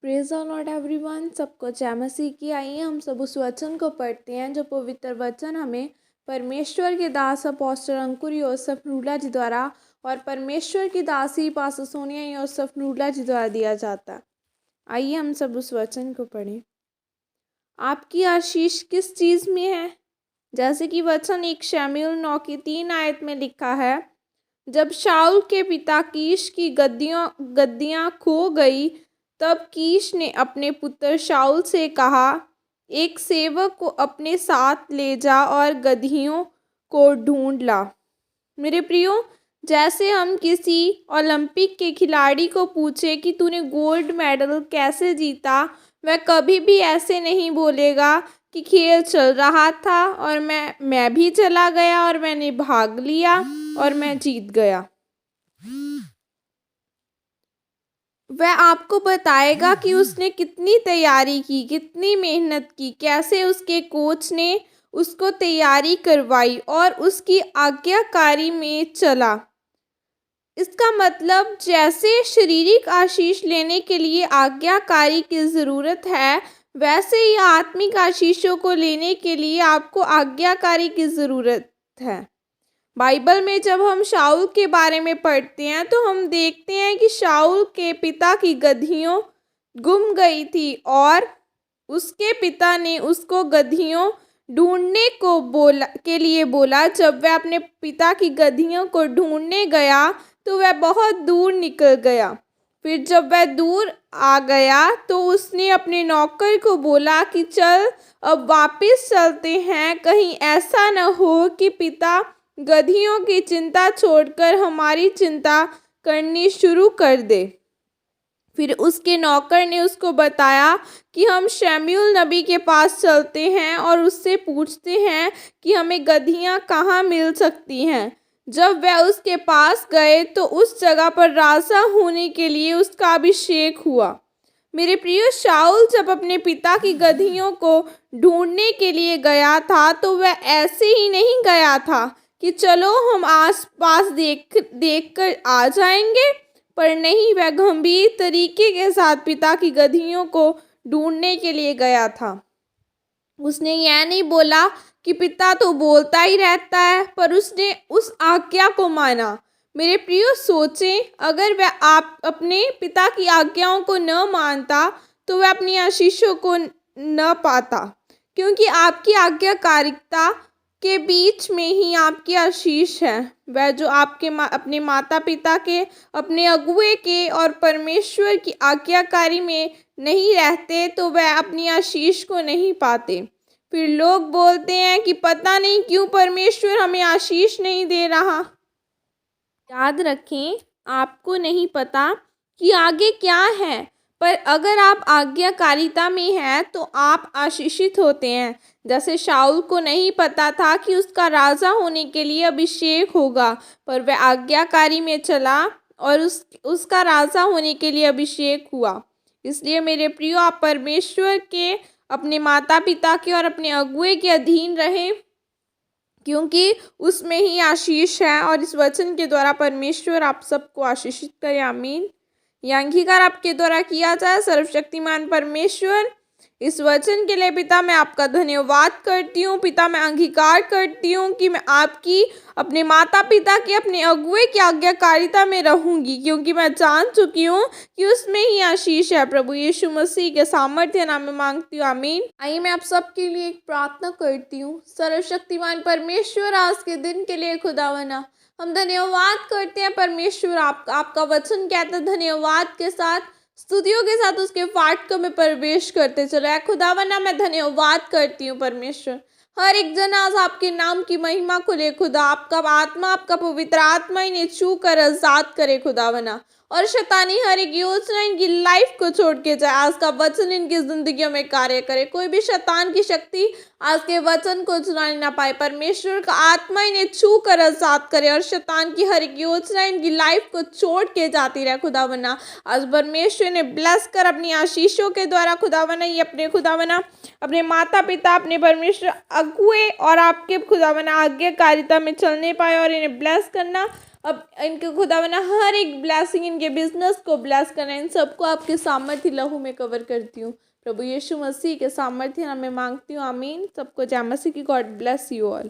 Praise on Lord everyone. सबको जय मसीह की। आइए हम सब उस वचन को पढ़ते हैं जो पवित्र वचन हमें परमेश्वर के दास अपोस्टल अंकुर योसेफ नूला जी द्वारा और परमेश्वर की दासी पास्टर सोनिया योसेफ नूला जी द्वारा दिया जाता है। आइए हम सब उस वचन को पढ़ें। आपकी आशीष किस चीज़ में है? जैसे कि वचन 1 शमूएल 9:3 में लिखा है, जब शाऊल के पिता कीश की गद्दियाँ खो गई, तब कीश ने अपने पुत्र शाऊल से कहा, एक सेवक को अपने साथ ले जा और गदहियों को ढूंढ ला। मेरे प्रियो, जैसे हम किसी ओलंपिक के खिलाड़ी को पूछे कि तूने गोल्ड मेडल कैसे जीता, वह कभी भी ऐसे नहीं बोलेगा कि खेल चल रहा था और मैं भी चला गया और मैंने भाग लिया और मैं जीत गया। वह आपको बताएगा कि उसने कितनी तैयारी की, कितनी मेहनत की, कैसे उसके कोच ने उसको तैयारी करवाई और उसकी आज्ञाकारी में चला। इसका मतलब जैसे शारीरिक आशीष लेने के लिए आज्ञाकारी की ज़रूरत है, वैसे ही आत्मिक आशीषों को लेने के लिए आपको आज्ञाकारी की ज़रूरत है। बाइबल में जब हम शाऊल के बारे में पढ़ते हैं तो हम देखते हैं कि शाऊल के पिता की गदहियों गुम गई थी और उसके पिता ने उसको गदहियों ढूंढने के लिए बोला। जब वह अपने पिता की गदहियों को ढूंढने गया तो वह बहुत दूर निकल गया। फिर जब वह दूर आ गया तो उसने अपने नौकर को बोला कि चल अब वापस चलते हैं, कहीं ऐसा न हो कि पिता गदहियों की चिंता छोड़कर हमारी चिंता करनी शुरू कर दे। फिर उसके नौकर ने उसको बताया कि हम शमूएल नबी के पास चलते हैं और उससे पूछते हैं कि हमें गदहियाँ कहाँ मिल सकती हैं। जब वह उसके पास गए तो उस जगह पर राजा होने के लिए उसका अभिषेक हुआ। मेरे प्रिय, शाऊल जब अपने पिता की गदहियों को ढूंढने के लिए गया था तो वह ऐसे ही नहीं गया था कि चलो हम आस पास देख कर आ जाएंगे, पर नहीं, वह गंभीर तरीके के साथ पिता की गदहियों को ढूंढने के लिए गया था। उसने यह नहीं बोला कि पिता तो बोलता ही रहता है, पर उसने उस आज्ञा को माना। मेरे प्रियो, सोचें, अगर वह आप अपने पिता की आज्ञाओं को न मानता तो वह अपनी आशीषों को न पाता, क्योंकि आपकी आज्ञाकारिता के बीच में ही आपकी आशीष है। वह जो आपके अपने माता पिता के, अपने अगुए के और परमेश्वर की आज्ञाकारी में नहीं रहते तो वह अपनी आशीष को नहीं पाते। फिर लोग बोलते हैं कि पता नहीं क्यों परमेश्वर हमें आशीष नहीं दे रहा। याद रखें, आपको नहीं पता कि आगे क्या है, पर अगर आप आज्ञाकारिता में हैं तो आप आशीषित होते हैं। जैसे शाऊल को नहीं पता था कि उसका राजा होने के लिए अभिषेक होगा, पर वह आज्ञाकारी में चला और उसका राजा होने के लिए अभिषेक हुआ। इसलिए मेरे प्रियो, आप परमेश्वर के, अपने माता पिता के और अपने अगुए के अधीन रहें, क्योंकि उसमें ही आशीष है। और इस वचन के द्वारा परमेश्वर आप सबको आशीषित करे। आमीन। यह अंगीकार आपके द्वारा किया जाए। सर्वशक्तिमान परमेश्वर, इस वचन के लिए पिता मैं आपका धन्यवाद करती हूँ। पिता, मैं अंगीकार करती हूँ कि मैं आपकी, अपने माता पिता की, अपने अगुए की आज्ञाकारिता में रहूँगी, क्योंकि मैं जान चुकी हूँ कि उसमें ही आशीष है। प्रभु यीशु मसीह के सामर्थ्य नाम में मांगती हूँ। आमीन। आइए मैं आप सबके लिए एक प्रार्थना करती हूँ। सर्वशक्तिमान परमेश्वर, आज के दिन के लिए खुदावना हम धन्यवाद करते हैं। परमेश्वर, आपका वचन कहता है धन्यवाद के साथ, स्तुतियों के साथ उसके फाटकों में प्रवेश करते चलो। खुदावना मैं धन्यवाद करती हूँ परमेश्वर। हर एक जन आज आपके नाम की महिमा को ले खुदा, आपका आत्मा, आपका पवित्र आत्मा इन्हें छू कर आजाद करे खुदावना, और शैतानी हर एक योजना इनकी लाइफ को छोड़ के जाए। आज का वचन इनकी जिंदगियों में कार्य करे। कोई भी शैतान की शक्ति आज के वचन को चुराने ना पाए। परमेश्वर का आत्मा इन्हें छू कर आजाद करे और शैतान की हर एक योजना इनकी लाइफ को छोड़ के जाती रहे खुदावना। आज परमेश्वर ने ब्लेस कर अपनी आशीषों के द्वारा खुदावना ये अपने खुदावना, अपने माता पिता, अपने परमेश्वर अगुए और आपके खुदावना आज्ञाकारिता में चलने पाए और इन्हें ब्लेस करना। अब इनके खुदावन हर एक ब्लेसिंग इनके बिजनेस को ब्लेस करें, इन सबको आपके सामर्थ्य लहू में कवर करती हूँ। प्रभु यीशु मसीह के सामर्थ्य नाम में मांगती हूँ, आमीन। सबको जय मसीह की। God bless you all.